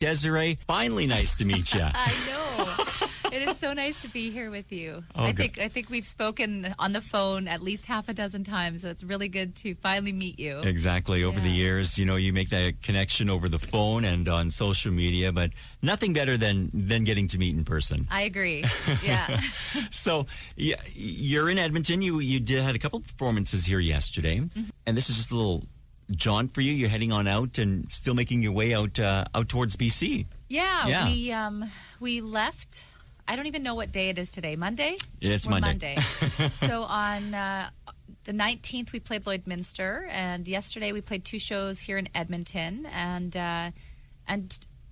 Desiree, finally nice to meet you. I know. It is so nice to be here with you. I think we've spoken on the phone at least half a dozen times, so it's really good to finally meet you. Exactly. Over the years, you make that connection over the phone and on social media, but nothing better than getting to meet in person. I agree. Yeah. So you're in Edmonton. You had a couple of performances here yesterday, and this is just a little jaunt for you. You're heading on out and still making your way out towards BC. Yeah. We left. I don't even know what day it is today. Monday? It's Monday. So on the 19th, we played Lloydminster, and yesterday we played 2 shows here in Edmonton, and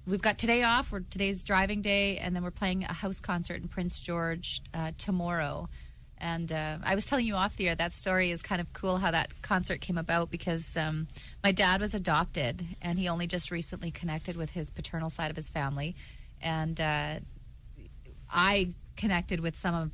we've got today off. Today's driving day, and then we're playing a house concert in Prince George tomorrow. And I was telling you off the air, that story is kind of cool how that concert came about, because my dad was adopted, and he only just recently connected with his paternal side of his family, and I connected with some of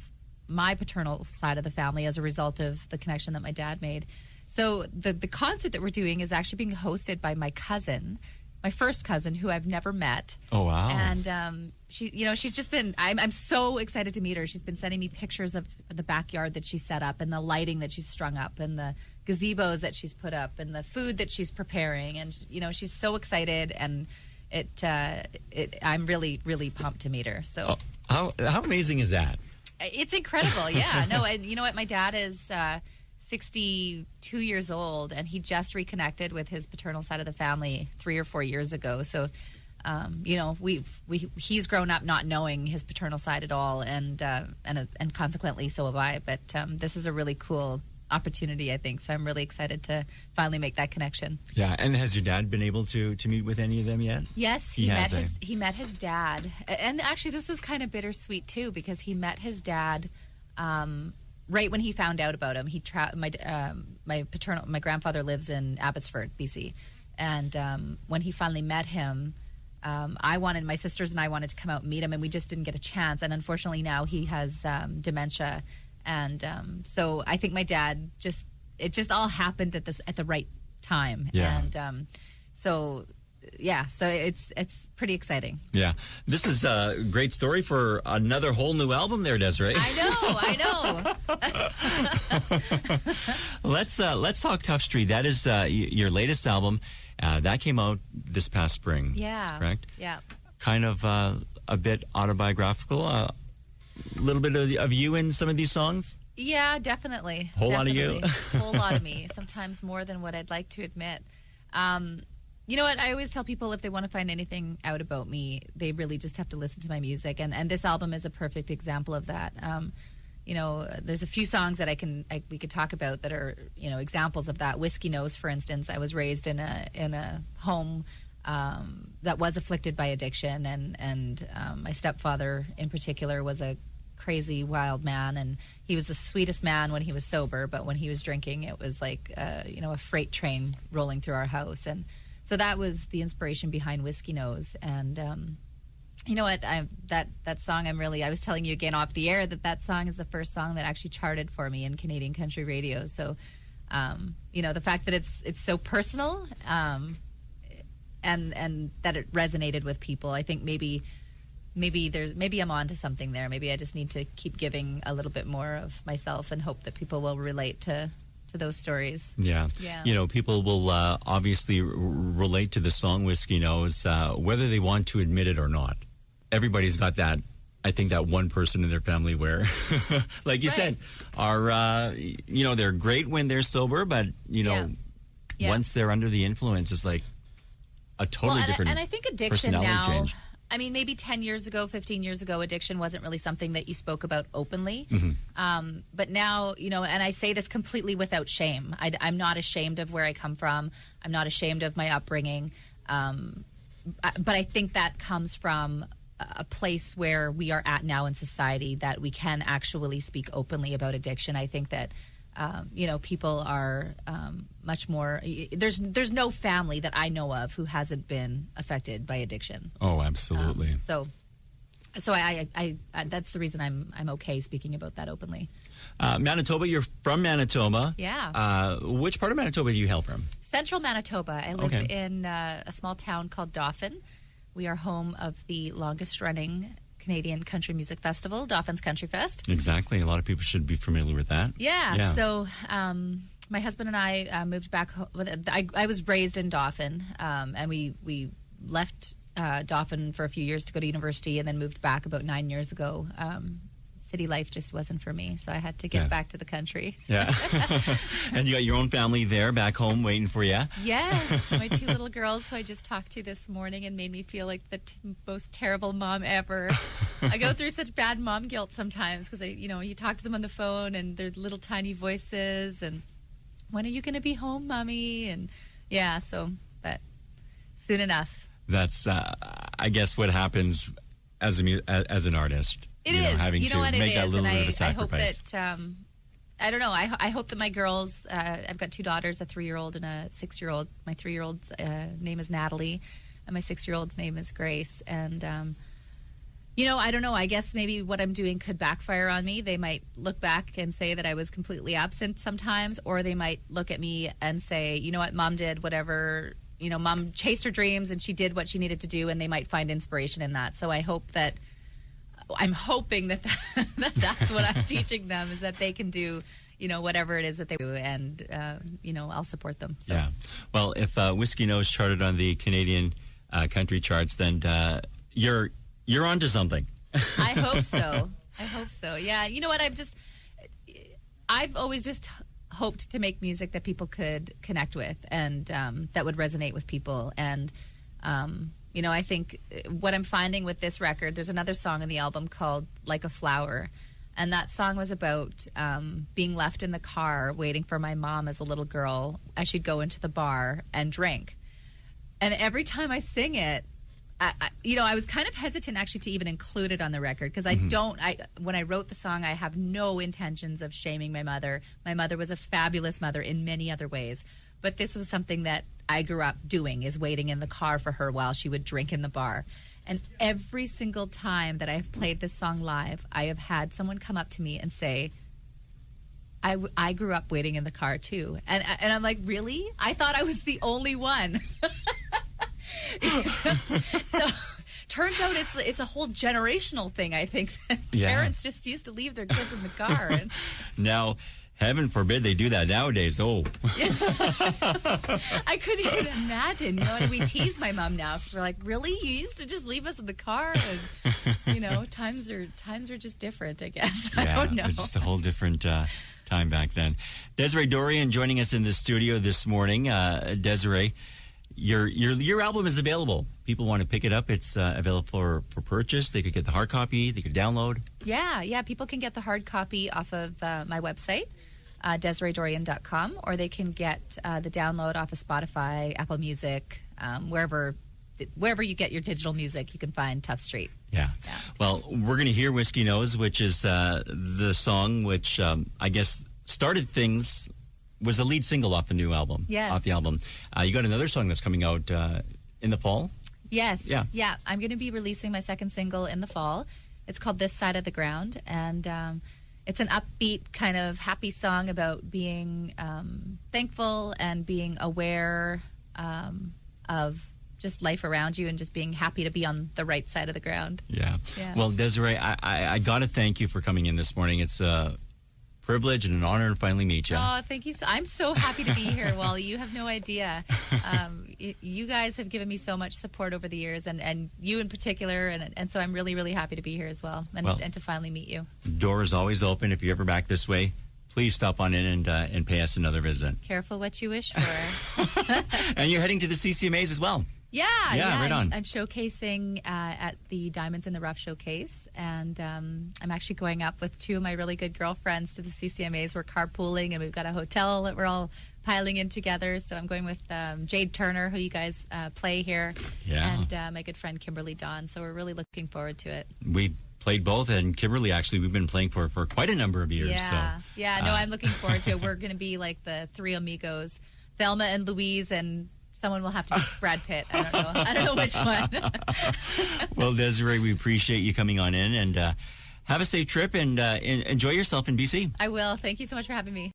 my paternal side of the family as a result of the connection that my dad made. So the concert that we're doing is actually being hosted by my cousin, my first cousin, who I've never met. Oh, wow. And she's just been, I'm so excited to meet her. She's been sending me pictures of the backyard that she set up, and the lighting that she's strung up, and the gazebos that she's put up, and the food that she's preparing. And, she's so excited, and I'm really, really pumped to meet her. So how amazing is that? It's incredible. Yeah. No, and you know what? My dad is 62 years old, and he just reconnected with his paternal side of the family 3 or 4 years ago. So, he's grown up not knowing his paternal side at all, and consequently, so have I. But this is a really cool opportunity, I think. So I'm really excited to finally make that connection. Yeah. And has your dad been able to meet with any of them yet? Yes, he met his dad. And actually, this was kind of bittersweet too, because he met his dad right when he found out about him. My grandfather lives in Abbotsford, BC, and when he finally met him, my sisters and I wanted to come out and meet him, and we just didn't get a chance. And unfortunately, now he has dementia. And so I think my dad it just all happened at the right time. Yeah. And so it's pretty exciting. Yeah. This is a great story for another whole new album there, Desiree. I know. Let's talk Tough Street. That is your latest album. That came out this past spring. Yeah. Correct? Yeah. Kind of a bit autobiographical. A little bit of you in some of these songs? Yeah, definitely. Whole lot of you? Whole lot of me. Sometimes more than what I'd like to admit. You know what? I always tell people if they want to find anything out about me, they really just have to listen to my music. And this album is a perfect example of that. There's a few songs that we could talk about that are, examples of that. Whiskey Nose, for instance. I was raised in a home that was afflicted by addiction, and my stepfather in particular was a crazy wild man, and he was the sweetest man when he was sober, but when he was drinking, it was like a freight train rolling through our house. And so that was the inspiration behind Whiskey Nose. And you know what, that song, I was telling you again off the air that song is the first song that actually charted for me in Canadian country radio. So the fact that it's so personal, and that it resonated with people, I think maybe I'm on to something there. Maybe I just need to keep giving a little bit more of myself and hope that people will relate to those stories. Yeah. People will obviously relate to the song Whiskey Nose, whether they want to admit it or not. Everybody's got that. I think that one person in their family where, like you said, are they're great when they're sober, but once they're under the influence, it's like a totally different. And I think addiction now. Change. I mean, maybe 10 years ago, 15 years ago, addiction wasn't really something that you spoke about openly. Mm-hmm. But now, and I say this completely without shame. I'm not ashamed of where I come from. I'm not ashamed of my upbringing. But I think that comes from a place where we are at now in society, that we can actually speak openly about addiction. I think that, people are much more. There's no family that I know of who hasn't been affected by addiction. Oh, absolutely. So I that's the reason I'm okay speaking about that openly. Manitoba, you're from Manitoba. Yeah. Which part of Manitoba do you hail from? Central Manitoba. I live in a small town called Dauphin. We are home of the longest running Canadian country music festival, Doffin's Country Fest. Exactly. A lot of people should be familiar with that. Yeah. So my husband and I moved back home. I was raised in Dauphin, and we left Dauphin for a few years to go to university, and then moved back about 9 years ago. City life just wasn't for me, so I had to get back to the country. Yeah. And you got your own family there back home waiting for you. Yes. My 2 little girls who I just talked to this morning and made me feel like the most terrible mom ever. I go through such bad mom guilt sometimes because, you talk to them on the phone and their little tiny voices and, when are you going to be home, Mommy? And but soon enough. That's, I guess, what happens as an artist. It is. Having to make that little bit of a sacrifice. I hope that, I don't know, I hope that my girls, I've got 2 daughters, a 3-year-old and a 6-year-old. My 3-year-old's name is Natalie, and my 6-year-old's name is Grace. And, I don't know, I guess maybe what I'm doing could backfire on me. They might look back and say that I was completely absent sometimes, or they might look at me and say, you know what, Mom did whatever, Mom chased her dreams and she did what she needed to do, and they might find inspiration in that. So I'm hoping that that's what I'm teaching them, is that they can do, whatever it is that they do, and, I'll support them. So. Yeah. Well, if Whiskey Nose charted on the Canadian country charts, then you're onto something. I hope so. Yeah. You know what? I've always just hoped to make music that people could connect with, and that would resonate with people. And, I think what I'm finding with this record, there's another song on the album called Like a Flower. And that song was about being left in the car waiting for my mom as a little girl as she'd go into the bar and drink. And every time I sing it, I was kind of hesitant actually to even include it on the record, because when I wrote the song, I have no intentions of shaming my mother. My mother was a fabulous mother in many other ways. But this was something that I grew up doing, is waiting in the car for her while she would drink in the bar. And every single time that I have played this song live, I have had someone come up to me and say, I grew up waiting in the car too. And I'm like, really? I thought I was the only one. So turns out it's a whole generational thing, I think, that parents just used to leave their kids in the car. And now, heaven forbid they do that nowadays. Oh. I couldn't even imagine. And we tease my mom now because we're like, really? You used to just leave us in the car? And, times are just different, I guess. I don't know. It's just a whole different time back then. Desiree Dorion joining us in the studio this morning. Desiree, your album is available. People want to pick it up. It's available for purchase. They could get the hard copy. They could download. Yeah. People can get the hard copy off of my website, DesireeDorion.com, or they can get the download off of Spotify, Apple Music, wherever you get your digital music, you can find Tough Street. Yeah. Well, we're going to hear Whiskey Nose, which is the song which I guess started things. Was the lead single off the new album. Yes. Off the album. You got another song that's coming out in the fall? Yes. Yeah. I'm going to be releasing my second single in the fall. It's called This Side of the Ground. And it's an upbeat, kind of happy song about being thankful and being aware of just life around you, and just being happy to be on the right side of the ground. Yeah. Well, Desiree, I got to thank you for coming in this morning. It's privilege and an honor to finally meet you. Oh, thank you. I'm so happy to be here, Wally. You have no idea. You guys have given me so much support over the years, and you in particular, and so I'm really, really happy to be here as well, and to finally meet you. The door is always open. If you're ever back this way, please stop on in and pay us another visit. Careful what you wish for. And you're heading to the CCMAs as well. Yeah, right on. I'm showcasing at the Diamonds in the Rough showcase, and I'm actually going up with 2 of my really good girlfriends to the CCMAs. We're carpooling, and we've got a hotel that we're all piling in together. So I'm going with Jade Turner, who you guys play here, and my good friend Kimberly Dawn. So we're really looking forward to it. We played both, and Kimberly, actually, we've been playing for quite a number of years. I'm looking forward to it. We're going to be like the 3 amigos, Thelma and Louise, and someone will have to be Brad Pitt. I don't know which one. Well, Desiree, we appreciate you coming on in, and have a safe trip, and enjoy yourself in BC. I will. Thank you so much for having me.